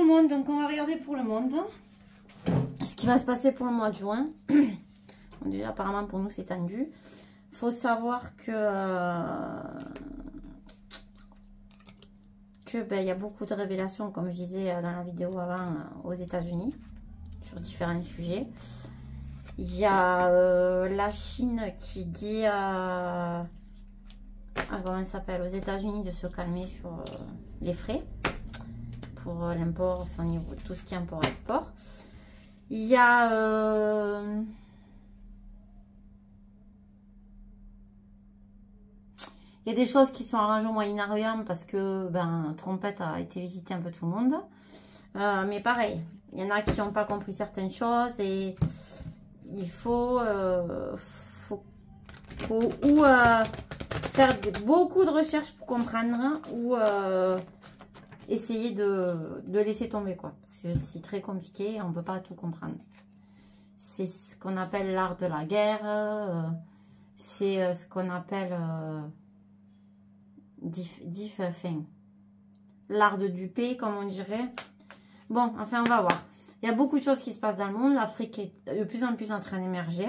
le monde. Donc, on va regarder pour le monde ce qui va se passer pour le mois de juin. Bon, déjà, apparemment, pour nous, c'est tendu. Il faut savoir que ben, y a beaucoup de révélations, comme je disais dans la vidéo avant, aux États-Unis, sur différents sujets. Il y a la Chine qui dit comment ça s'appelle, aux États-Unis de se calmer sur les frais pour l'import, enfin, au niveau de tout ce qui est import-export. Il y a des choses qui sont arrangées au Moyen-Orient parce que ben, Trompette a été visiter un peu tout le monde. Mais pareil, il y en a qui n'ont pas compris certaines choses et il faut, faire beaucoup de recherches pour comprendre ou essayer de laisser tomber, quoi. Parce que c'est très compliqué, on ne peut pas tout comprendre. C'est ce qu'on appelle l'art de la guerre, c'est ce qu'on appelle l'art de duper, comme on dirait. Bon, enfin, on va voir. Il y a beaucoup de choses qui se passent dans le monde. L'Afrique est de plus en plus en train d'émerger.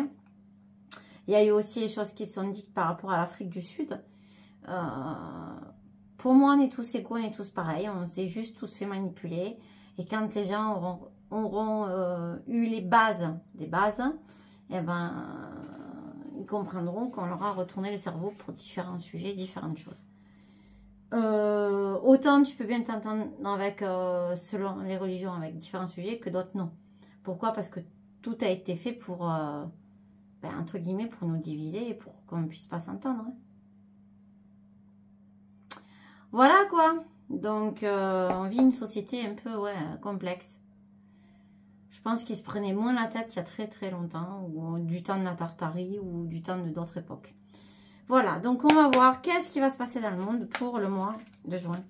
Il y a eu aussi les choses qui sont dites par rapport à l'Afrique du Sud. Pour moi, on est tous égaux, on est tous pareils. On s'est juste tous fait manipuler. Et quand les gens auront eu les bases des bases, eh ben, ils comprendront qu'on leur a retourné le cerveau pour différents sujets, différentes choses. Autant tu peux bien t'entendre avec, selon les religions, avec différents sujets, que d'autres non. Pourquoi? Parce que tout a été fait pour, ben, entre guillemets, pour nous diviser et pour qu'on ne puisse pas s'entendre. Voilà quoi. Donc, on vit une société un peu complexe. Je pense qu'ils se prenaient moins la tête il y a très très longtemps, ou du temps de la Tartarie, ou du temps d'autres époques. Voilà, donc on va voir qu'est-ce qui va se passer dans le monde pour le mois de juin.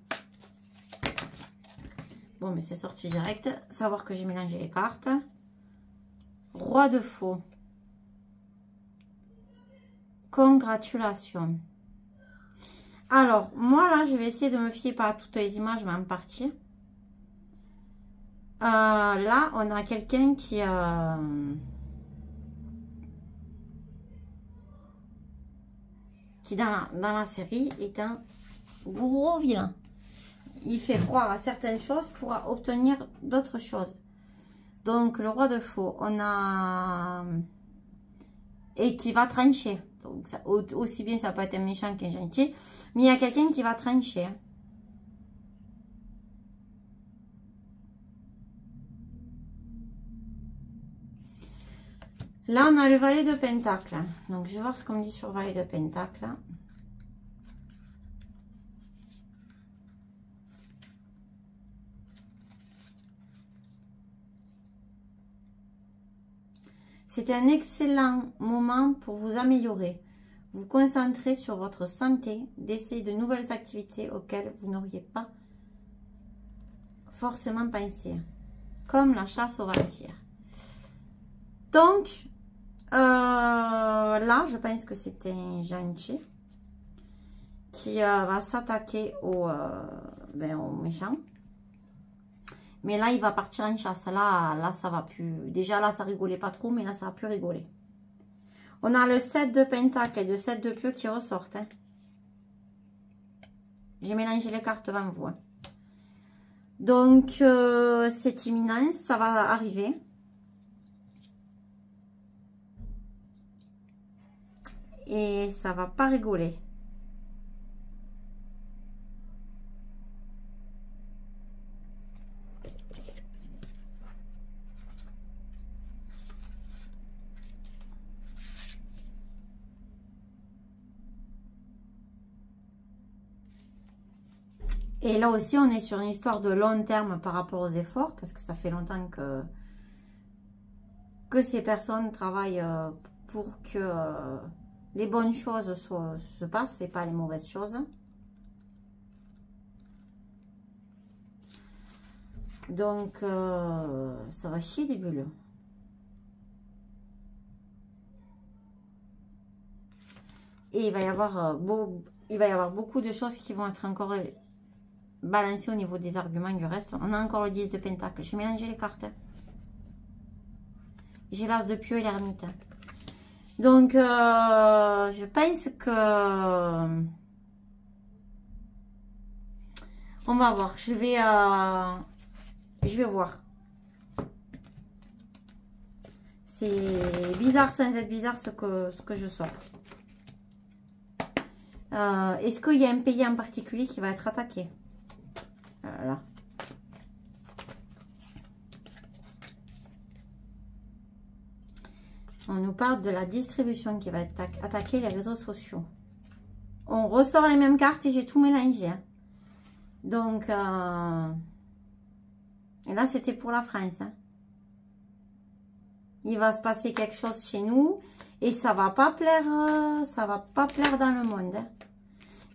Bon, mais c'est sorti direct. Savoir que j'ai mélangé les cartes. Roi de faux. Congratulations. Alors, moi là, je vais essayer de me fier pas à toutes les images, mais en partie. Là, on a quelqu'un qui dans la série est un gros vilain. Il fait croire à certaines choses pour obtenir d'autres choses. Donc, le roi de faux, on a... Et qui va trancher. Donc, ça, aussi bien, ça peut être un méchant qu'un gentil. Mais il y a quelqu'un qui va trancher. Là, on a le valet de pentacle. Donc, je vais voir ce qu'on me dit sur valet de pentacle. C'est un excellent moment pour vous améliorer. Vous concentrer sur votre santé, d'essayer de nouvelles activités auxquelles vous n'auriez pas forcément pensé. Comme la chasse aux vampires. Donc, là, je pense que c'est un gentil qui va s'attaquer au méchant. Mais là, il va partir en chasse. Là, ça va plus. Déjà, là, ça rigolait pas trop, mais là, ça va plus rigoler. On a le 7 de pentacle et le 7 de pieux qui ressortent. Hein. J'ai mélangé les cartes devant vous. Hein. Donc, c'est imminent, ça va arriver. Et ça va pas rigoler. Et là aussi, on est sur une histoire de long terme par rapport aux efforts, parce que ça fait longtemps que ces personnes travaillent pour que les bonnes choses se passent et pas les mauvaises choses. Donc, ça va chier des bulles. Et il va y avoir beaucoup de choses qui vont être encore balancer au niveau des arguments du reste. On a encore le 10 de pentacle. J'ai mélangé les cartes. J'ai l'as de pieux et l'ermite. Donc, je pense que... on va voir. Je vais voir. C'est bizarre sans être bizarre ce que je sors. Est-ce qu'il y a un pays en particulier qui va être attaqué? Voilà. On nous parle de la distribution qui va attaquer les réseaux sociaux. On ressort les mêmes cartes et j'ai tout mélangé. Hein. Donc, et là, c'était pour la France. Hein. Il va se passer quelque chose chez nous et ça va pas plaire dans le monde. Hein.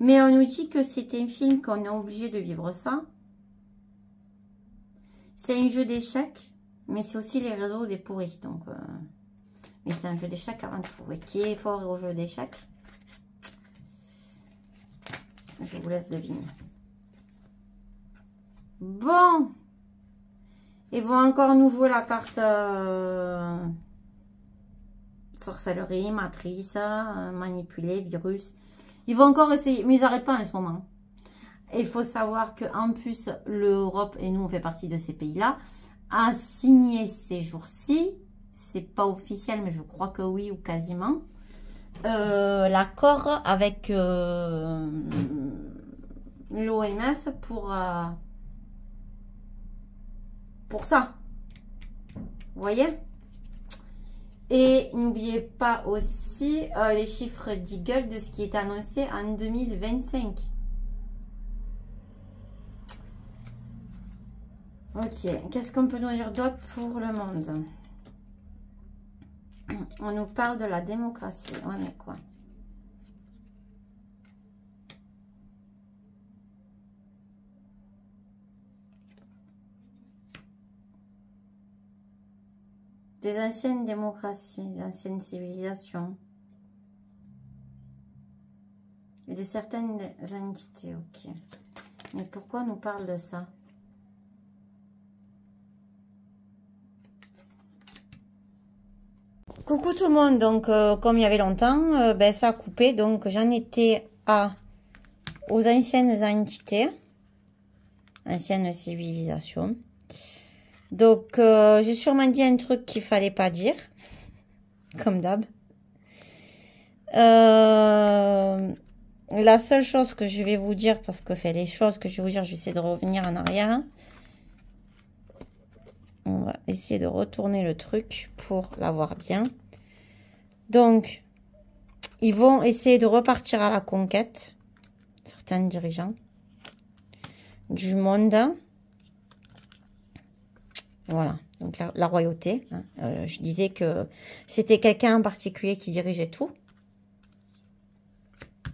Mais on nous dit que c'est un film qu'on est obligé de vivre ça. C'est un jeu d'échecs, mais c'est aussi les réseaux des pourris. Donc, mais c'est un jeu d'échecs avant tout. Et qui est fort au jeu d'échecs? Je vous laisse deviner. Bon. Ils vont encore nous jouer la carte sorcellerie, matrice, manipuler, virus. Ils vont encore essayer, mais ils n'arrêtent pas en ce moment. Il faut savoir qu'en plus, l'Europe, et nous on fait partie de ces pays-là, a signé ces jours-ci, c'est pas officiel, mais je crois que oui ou quasiment, l'accord avec l'OMS pour ça. Vous voyez? Et n'oubliez pas aussi les chiffres d'Eagle de ce qui est annoncé en 2025. Ok, qu'est-ce qu'on peut nous dire d'autre pour le monde? On nous parle de la démocratie. On est quoi? Des anciennes démocraties, des anciennes civilisations. Et de certaines entités, ok. Mais pourquoi on nous parle de ça? Coucou tout le monde, donc comme il y avait longtemps, ben, ça a coupé, donc j'en étais aux anciennes entités, anciennes civilisations. Donc j'ai sûrement dit un truc qu'il fallait pas dire, comme d'hab. La seule chose que je vais vous dire, parce que les choses que je vais vous dire, je vais essayer de revenir en arrière. On va essayer de retourner le truc pour l'avoir bien. Donc, ils vont essayer de repartir à la conquête, certains dirigeants du monde. Voilà, donc la royauté. Hein. Je disais que c'était quelqu'un en particulier qui dirigeait tout.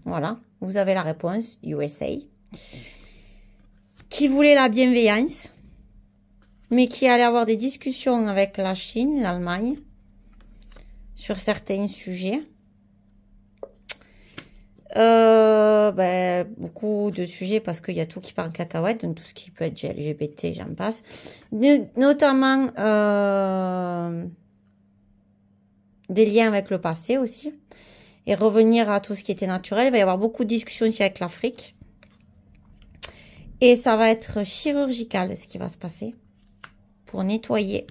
Voilà, vous avez la réponse, USA. Qui voulait la bienveillance, mais qui allait avoir des discussions avec la Chine, l'Allemagne, sur certains sujets. Ben, beaucoup de sujets parce qu'il y a tout qui part en cacahuète, donc tout ce qui peut être LGBT, j'en passe. Notamment des liens avec le passé aussi. Et revenir à tout ce qui était naturel. Il va y avoir beaucoup de discussions aussi avec l'Afrique. Et ça va être chirurgical ce qui va se passer. Pour nettoyer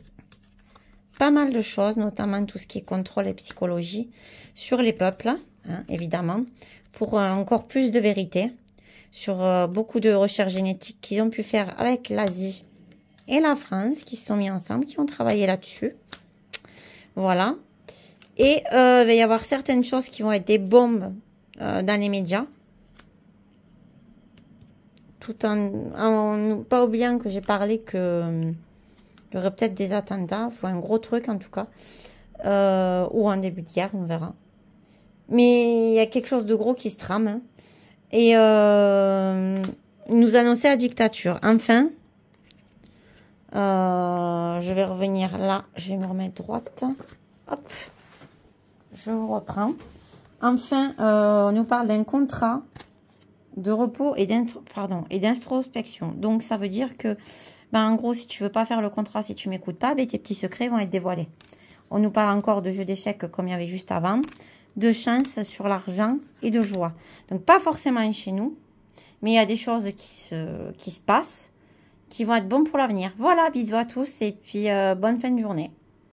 pas mal de choses, notamment tout ce qui est contrôle et psychologie sur les peuples, hein, évidemment, pour encore plus de vérité sur beaucoup de recherches génétiques qu'ils ont pu faire avec l'Asie et la France, qui se sont mis ensemble, qui ont travaillé là-dessus. Voilà. Et il va y avoir certaines choses qui vont être des bombes dans les médias. Tout en pas oubliant que j'ai parlé que il y aurait peut-être des attentats, faut un gros truc en tout cas, ou un début de guerre, on verra. Mais il y a quelque chose de gros qui se trame. Hein. Et nous annoncer la dictature. Enfin, je vais revenir là, je vais me remettre droite. Hop, je vous reprends. Enfin, on nous parle d'un contrat de repos et d'introspection. Donc, ça veut dire que, ben, en gros, si tu veux pas faire le contrat, si tu m'écoutes pas, ben, tes petits secrets vont être dévoilés. On nous parle encore de jeux d'échecs comme il y avait juste avant, de chance sur l'argent et de joie. Donc, pas forcément chez nous, mais il y a des choses qui se passent, qui vont être bonnes pour l'avenir. Voilà, bisous à tous et puis bonne fin de journée.